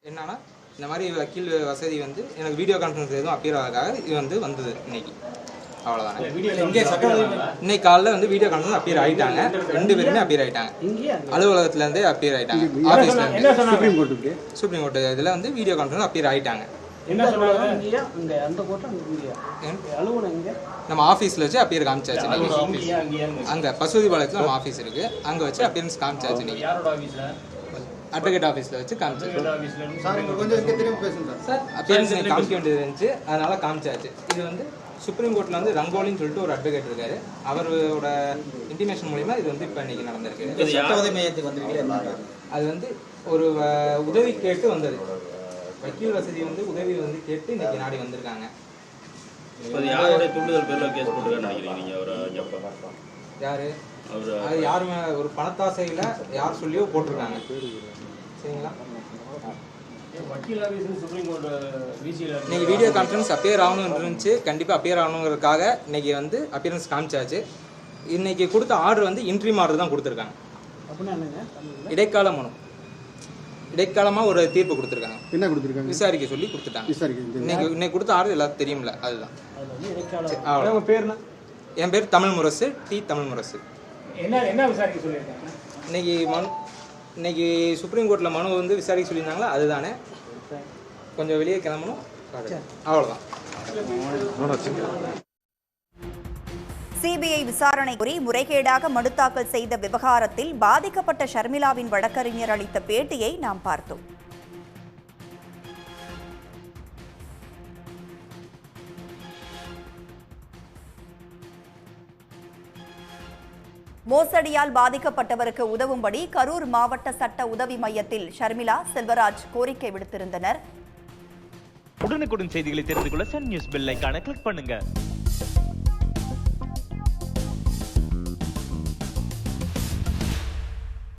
என்னன்னா இந்த மாதிரி வக்கீல் வசதி வந்து எனக்கு வீடியோ கான்ஃபரன்ஸ் எதுவும் அப்பியர் ஆகிறதுக்காக இது வந்து இன்னைக்கு அவ்வளோதானே. இன்னைக்கு காலையில் வந்து வீடியோ கான்ஃபரன்ஸ் அப்பியர் ஆகிட்டாங்க, 2 பேருமே அப்பியர் ஆகிட்டாங்க, அலுவலகத்துலேருந்தே அப்பியர் ஆகிட்டாங்க, ஆஃபீஸ்லேருந்து சுப்ரீம் கோர்ட்டு இதில் வந்து வீடியோ கான்ஃபரன்ஸ் அப்பியர் ஆகிட்டாங்க. நம்ம ஆஃபீஸில் வச்சு அப்பியர் காமிச்சாச்சு. அங்கே பசுதிபாளையத்தில் நம்ம ஆஃபீஸ் இருக்குது, அங்கே வச்சு அப்பியரன்ஸ் காமிச்சாச்சு. இன்னைக்கு அட்வொகேட் ஆஃபீஸில் வச்சு காமிச்சாச்சு. அப்பியரன்ஸ் காமிக்க வேண்டியது இருந்துச்சு, அதனால காமிச்சாச்சு. இது வந்து சுப்ரீம் கோர்ட்டில் வந்து ரங்கோலின்னு சொல்லிட்டு ஒரு அட்வொகேட் இருக்காரு, அவரோட இன்டிமேஷன் மூலிமா இது வந்து இப்போ இன்னைக்கு நடந்திருக்கு. அது வந்து ஒரு உதவி கேட்டு வந்தது, வக்கீல் வசதி வந்து உதவி வந்து கேட்டு இன்னைக்கு நாடி வந்திருக்காங்க. யாரு அது யாருமே ஒரு பணத்தாசையில் யார் சொல்லியோ போட்டிருக்காங்க. சரிங்களா, இன்னைக்கு வீடியோ கான்ஃபரன்ஸ் அப்பியர் ஆகணும்னு இருந்துச்சு, கண்டிப்பாக அப்பியர் ஆகணுங்கிறதுக்காக இன்னைக்கு வந்து அப்பியரன்ஸ் காமிச்சாச்சு. இன்னைக்கு கொடுத்த ஆர்டர் வந்து இன்ட்ரீம் ஆர்டர் தான் கொடுத்துருக்காங்க. இடைக்கால மனு, இடைக்காலமாக ஒரு தீர்ப்பு கொடுத்துருக்காங்க. என்ன கொடுத்துருக்காங்க? விசாரிக்க சொல்லி கொடுத்துட்டாங்க. இன்னைக்கு கொடுத்த ஆர்டர் எல்லாத்துக்கும் தெரியும்ல, அதுதான். என் பேர் தமிழ் முரசு, டி தமிழ் முரசு. என்ன விசாரிக்க சொல்லியிருக்காங்க? இன்னைக்கு சுப்ரீம் கோர்ட்டில் மனு வந்து விசாரிக்க சொல்லியிருந்தாங்களா, அதுதானே. கொஞ்சம் வெளியே கிளம்பணும், அவ்வளோதான். சிபிஐ விசாரணை கோரி முறைகேடாக மனு தாக்கல் செய்த விவகாரத்தில் பாதிக்கப்பட்ட ஷர்மிளாவின் வழக்கறிஞர் அளித்த பேட்டியை நாம் பார்த்தோம். மோசடியால் பாதிக்கப்பட்டவருக்கு உதவும்படி கரூர் மாவட்ட சட்ட உதவி மையத்தில் ஷர்மிளா, செல்வராஜ் கோரிக்கை விடுத்திருந்தனர். உடனுக்குடன் செய்திகளை தெரிந்து கொள்ள சன் நியூஸ் பெல் ஐகானை கிளிக் பண்ணுங்க.